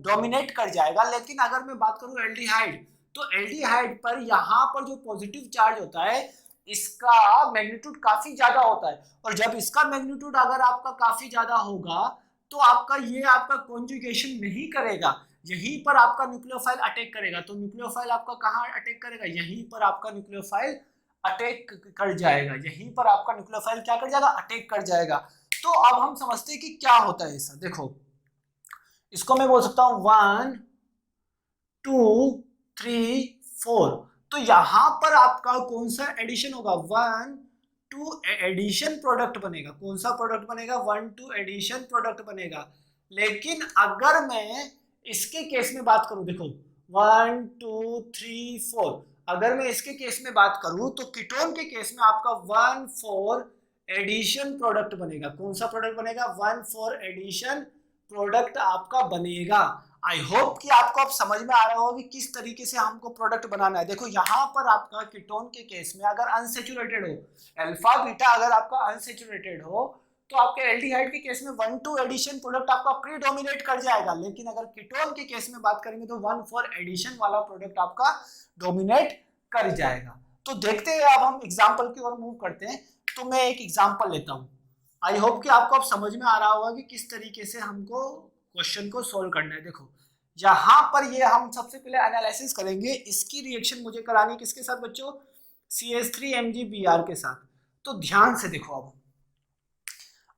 डोमिनेट कर जाएगा। लेकिन अगर मैं बात करूं एल्डिहाइड, तो एल्डिहाइड पर यहाँ पर जो पॉजिटिव चार्ज होता है इसका मैग्नीट्यूड काफी ज्यादा होता है, और जब इसका मैग्नीट्यूड अगर आपका काफी ज्यादा होगा तो आपका ये आपका कॉन्जुगेशन नहीं करेगा, यहीं पर आपका न्यूक्लियोफाइल अटैक करेगा। तो न्यूक्लियोफाइल आपका कहाँ अटैक करेगा, यहीं पर आपका न्यूक्लियोफाइल अटैक कर जाएगा, यहीं पर आपका न्यूक्लियोफाइल क्या कर जाएगा, अटैक कर जाएगा। तो अब हम समझते हैं कि क्या होता है ऐसा। देखो इसको मैं बोल सकता हूं 1 2 3 4। तो यहां पर आपका कौन सा एडिशन होगा, 1 2 एडिशन प्रोडक्ट बनेगा। कौन सा प्रोडक्ट बनेगा, 1 2 एडिशन प्रोडक्ट बनेगा। लेकिन अगर मैं इसके केस में बात करूं, देखो 1 2 3 4, अगर मैं इसके केस में बात करूं तो कीटोन के केस में आपका 1 4 एडिशन प्रोडक्ट बनेगा। कौन सा प्रोडक्ट बनेगा, 1 4 एडिशन प्रोडक्ट आपका बनेगा। आई होप कि आपको अब समझ में आ रहा होगा कि किस तरीके से हमको प्रोडक्ट बनाना है। देखो यहाँ पर आपका कीटोन के केस में अगर अनसेचुरेटेड हो, अल्फा बीटा अगर आपका अनसेचुरेटेड हो, तो आपके एल्डिहाइड के केस में 1 2 एडिशन प्रोडक्ट आपका प्रीडोमिनेट कर जाएगा। लेकिन अगर कीटोन के केस में बात करेंगे तो 1 4 एडिशन वाला प्रोडक्ट आपका डोमिनेट कर जाएगा। तो देखते हैं, अब हम एग्जाम्पल की ओर मूव करते हैं। तो मैं एक एग्जाम्पल लेता हूं। आई होप कि आपको अब समझ में आ रहा होगा कि किस तरीके से हमको क्वेश्चन को सोल्व करना है। देखो यहां पर ये हम सबसे पहले एनालिसिस करेंगे, इसकी रिएक्शन मुझे करानी किसके साथ बच्चों, CH3MgBr के साथ। तो ध्यान से देखो, अब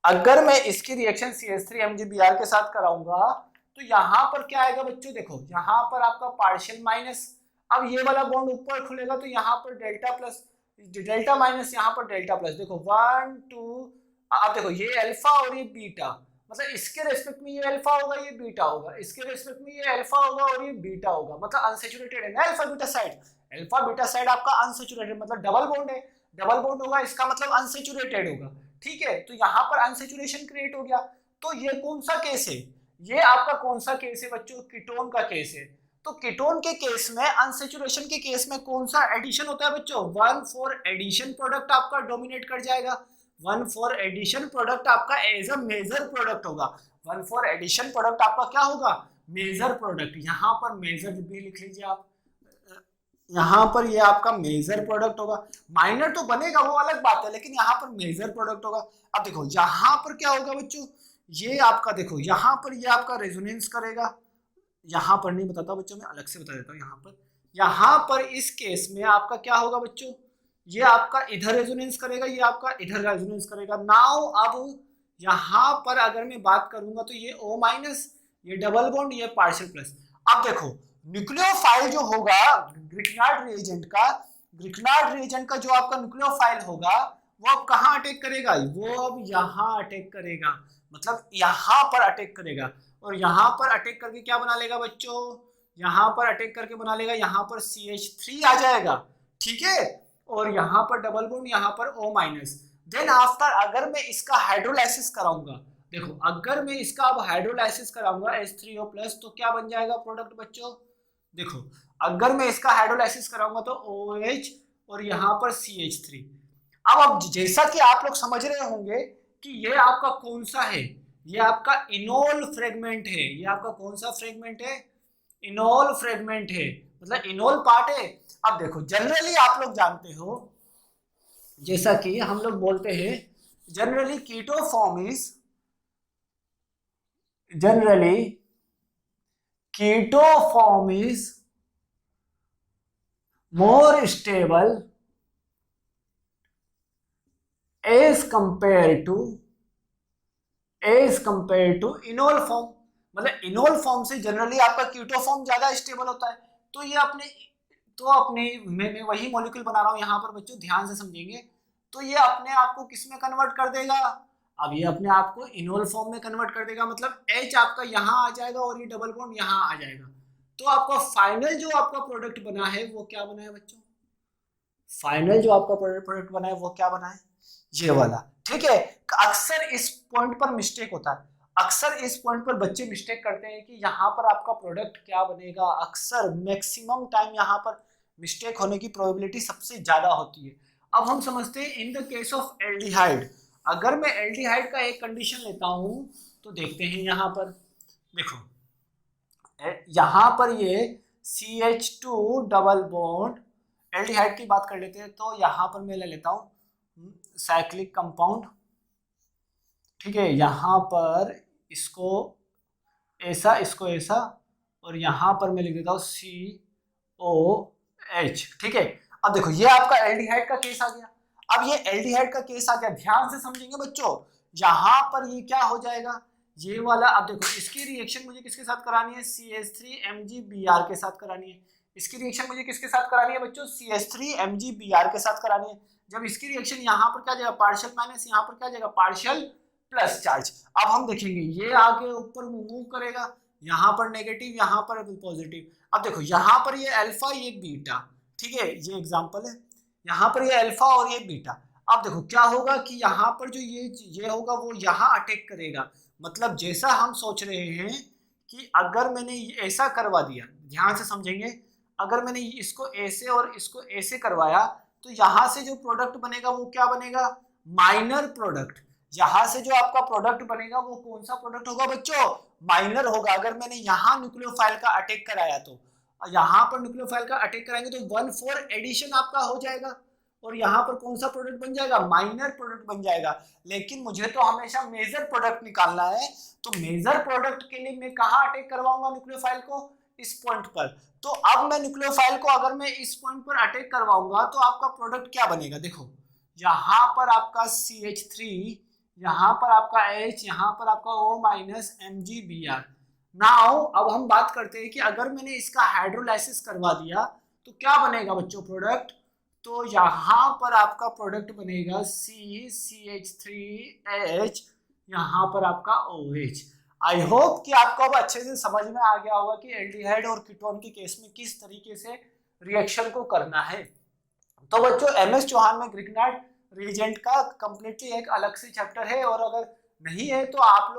अगर मैं इसकी रिएक्शन CH3MgBr के साथ कराऊंगा तो यहां पर क्या आएगा बच्चों, देखो यहां पर आपका पार्शियल माइनस, अब ये वाला बॉन्ड ऊपर खुलेगा तो यहाँ पर डेल्टा प्लस, डेल्टा माइनस यहाँ पर डेल्टा प्लस। देखो 1 2, अब देखो ये अल्फा और ये बीटा, मतलब इसके रेस्पेक्ट में ये अल्फा होगा ये बीटा होगा, इसके रेस्पेक्ट में ये अल्फा होगा और ये बीटा होगा, मतलब अनसेचुरेटेड है ना alpha beta side. Alpha beta side आपका अनसेचुरेटेड मतलब डबल बॉन्ड है, डबल बॉन्ड होगा इसका मतलब अनसेचुरेटेड होगा। ठीक है, तो यहाँ पर अनसेचुरेशन क्रिएट हो गया। तो ये कौन सा केस है, ये आपका कौन सा केस है बच्चों, कीटोन का केस है। तो कीटोन के केस में, अनसेचुरेशन के केस में कौन सा एडिशन होता है बच्चों, 1 4 एडिशन प्रोडक्ट आपका डोमिनेट कर जाएगा। 1 4 एडिशन प्रोडक्ट आपका एज अ मेजर प्रोडक्ट होगा। 1 4 एडिशन प्रोडक्ट आपका क्या होगा, मेजर प्रोडक्ट। यहाँ पर मेजर भी लिख लीजिए आप, यहाँ पर ये आपका मेजर प्रोडक्ट होगा। माइनर तो बनेगा वो अलग बात है, लेकिन यहाँ पर मेजर प्रोडक्ट होगा। अब देखो यहाँ पर क्या होगा बच्चों, ये आपका देखो यहाँ पर ये आपका रेजोनेंस करेगा, यहाँ पर नहीं बताता बच्चों, मैं अलग से बता देता हूँ। यहाँ पर इस केस में आपका क्या होगा बच्चों, ये आपका इधर रेजोनेंस करेगा, ये आपका इधर रेजोनेंस करेगा। नाउ अब यहाँ पर अगर मैं बात करूंगा तो ये O माइनस, ये डबल बॉन्ड, ये पार्शियल प्लस। अब देखो न्यूक्लियोफाइल जो होगा ग्रिग्नार्ड रिएजेंट का जो आपका न्यूक्लियोफाइल होगा वो अब कहाँ अटैक करेगा, वो अब यहाँ अटैक करेगा, मतलब यहाँ पर अटैक करेगा। और यहाँ पर अटैक करके क्या बना लेगा बच्चों, यहाँ पर अटैक करके बना लेगा, यहाँ पर CH3 आ जाएगा। ठीक है, और यहाँ पर डबल बॉन्ड, यहाँ पर O माइनस। देन आफ्टर अगर मैं इसका हाइड्रोलाइसिस कराऊंगा, देखो अगर मैं इसका अब हाइड्रोलाइसिस कराऊंगा H3O प्लस, तो क्या बन जाएगा प्रोडक्ट बच्चों, देखो अगर मैं इसका हाइड्रोलाइसिस कराऊंगा तो OH और यहाँ पर CH3। अब जैसा कि आप लोग समझ रहे होंगे कि ये आपका कौन सा है, ये आपका इनोल फ्रेगमेंट है। ये आपका कौन सा फ्रेगमेंट है, इनोल फ्रेगमेंट है, मतलब इनोल पार्ट है। अब देखो जनरली आप लोग जानते हो, जैसा कि हम लोग बोलते हैं generally keto form is, generally keto form is more stable as compared to enol form. मतलब इनोल फॉर्म से जनरली आपका कीटो फॉर्म ज्यादा स्टेबल होता है। तो ये अपने मैं वही मॉलिक्यूल बना रहा हूं यहाँ पर बच्चों, ध्यान से समझेंगे। तो ये अपने आप को किस में कन्वर्ट कर देगा, अब ये अपने आप को इनोल फॉर्म में कन्वर्ट कर देगा, मतलब H आपका यहाँ आ जाएगा और ये डबल बॉन्ड यहाँ आ जाएगा। तो आपका फाइनल जो आपका प्रोडक्ट बना है वो क्या बना है बच्चों, फाइनल जो आपका प्रोडक्ट बना है वो क्या बना है, ये वाला। ठीक है, अक्सर इस पॉइंट पर मिस्टेक होता है, अक्सर इस पॉइंट पर बच्चे मिस्टेक करते हैं कि यहाँ पर आपका प्रोडक्ट क्या बनेगा। अक्सर मैक्सिमम टाइम यहाँ पर मिस्टेक होने की प्रोबेबिलिटी सबसे ज्यादा होती है। अब हम समझते हैं in the case of aldehyde. अगर मैं एल्डिहाइड का एक कंडीशन लेता हूं तो देखते हैं यहाँ पर, देखो यहाँ पर ये CH2 डबल बॉन्ड, एल्डिहाइड की बात कर लेते हैं तो यहाँ पर मैं ले लेता हूँ साइक्लिक कंपाउंड। ठीक है, यहाँ पर इसको ऐसा, इसको ऐसा, और यहां पर मैं लिख देता हूं COH। ठीक है, अब देखो ये आपका एल्डिहाइड का केस आ गया। अब ये एल्डिहाइड का केस आ गया, ध्यान से समझेंगे बच्चों। यहां पर ये क्या हो जाएगा, ये वाला, अब देखो इसकी रिएक्शन मुझे किसके साथ करानी है, CH3MgBr के साथ करानी है। इसकी रिएक्शन मुझे किसके साथ करानी है बच्चों, CH3MgBr के साथ करानी है। जब इसकी रिएक्शन यहाँ पर क्या जाएगा, पार्शियल माइनस, यहाँ पर क्या जाएगा, पार्शियल प्लस चार्ज। अब हम देखेंगे ये आगे ऊपर मूव करेगा, यहाँ पर नेगेटिव, यहाँ पर पॉजिटिव। अब देखो यहाँ पर ये अल्फा, ये बीटा, ठीक है, ये एग्जांपल है। यहाँ पर ये अल्फा और ये बीटा। अब देखो क्या होगा कि यहाँ पर जो ये होगा वो यहाँ अटैक करेगा। मतलब जैसा हम सोच रहे हैं कि अगर मैंने ऐसा करवा दिया, ध्यान से समझेंगे, अगर मैंने इसको ऐसे और इसको ऐसे करवाया तो यहाँ से जो प्रोडक्ट बनेगा वो क्या बनेगा, माइनर प्रोडक्ट। यहाँ से जो आपका प्रोडक्ट बनेगा वो कौन सा प्रोडक्ट होगा बच्चों, माइनर होगा। अगर मैंने यहाँ न्यूक्लियोफाइल का अटैक कराया तो यहाँ पर न्यूक्लियोफाइल का अटैक कराएंगे तो 1,4 एडिशन आपका हो जाएगा और यहाँ पर कौन सा प्रोडक्ट बन जाएगा, माइनर प्रोडक्ट बन जाएगा। लेकिन मुझे तो हमेशा मेजर प्रोडक्ट निकालना है, तो मेजर प्रोडक्ट के लिए मैं कहाँ अटैक करवाऊंगा न्यूक्लियोफाइल को, इस पॉइंट पर। तो अब मैं न्यूक्लियोफाइल को अगर मैं इस पॉइंट पर अटैक करवाऊंगा तो आपका प्रोडक्ट क्या बनेगा, देखो यहाँ पर आपका CH3, यहाँ पर आपका H, यहाँ पर आपका O माइनस MgBr। नाउ अब हम बात करते हैं कि अगर मैंने इसका हाइड्रोलाइसिस करवा दिया तो क्या बनेगा बच्चों प्रोडक्ट, तो यहाँ पर आपका प्रोडक्ट बनेगा CH3H, यहाँ पर आपका OH। आई होप कि आपको अब अच्छे से समझ में आ गया होगा कि एल्डिहाइड और कीटोन के केस में किस तरीके से रिएक्शन को करना है। तो बच्चों MS चौहान में ग्रिग्नार्ड रिएजेंट का कंप्लीटली एक अलग से चैप्टर है, और अगर नहीं है तो आप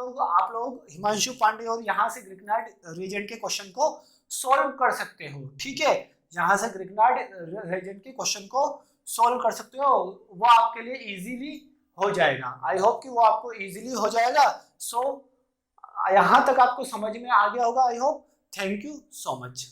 लोग हिमांशु पांडे और यहाँ से ग्रिग्नार्ड रिएजेंट के क्वेश्चन को सॉल्व कर सकते हो। ठीक है, यहाँ से ग्रिग्नार्ड रिएजेंट के क्वेश्चन को सॉल्व कर सकते हो, वो आपके लिए इजीली हो जाएगा। आई होप कि वो आपको इजीली हो जाएगा। सो यहाँ तक आपको समझ में आ गया होगा, I hope. Thank you so much.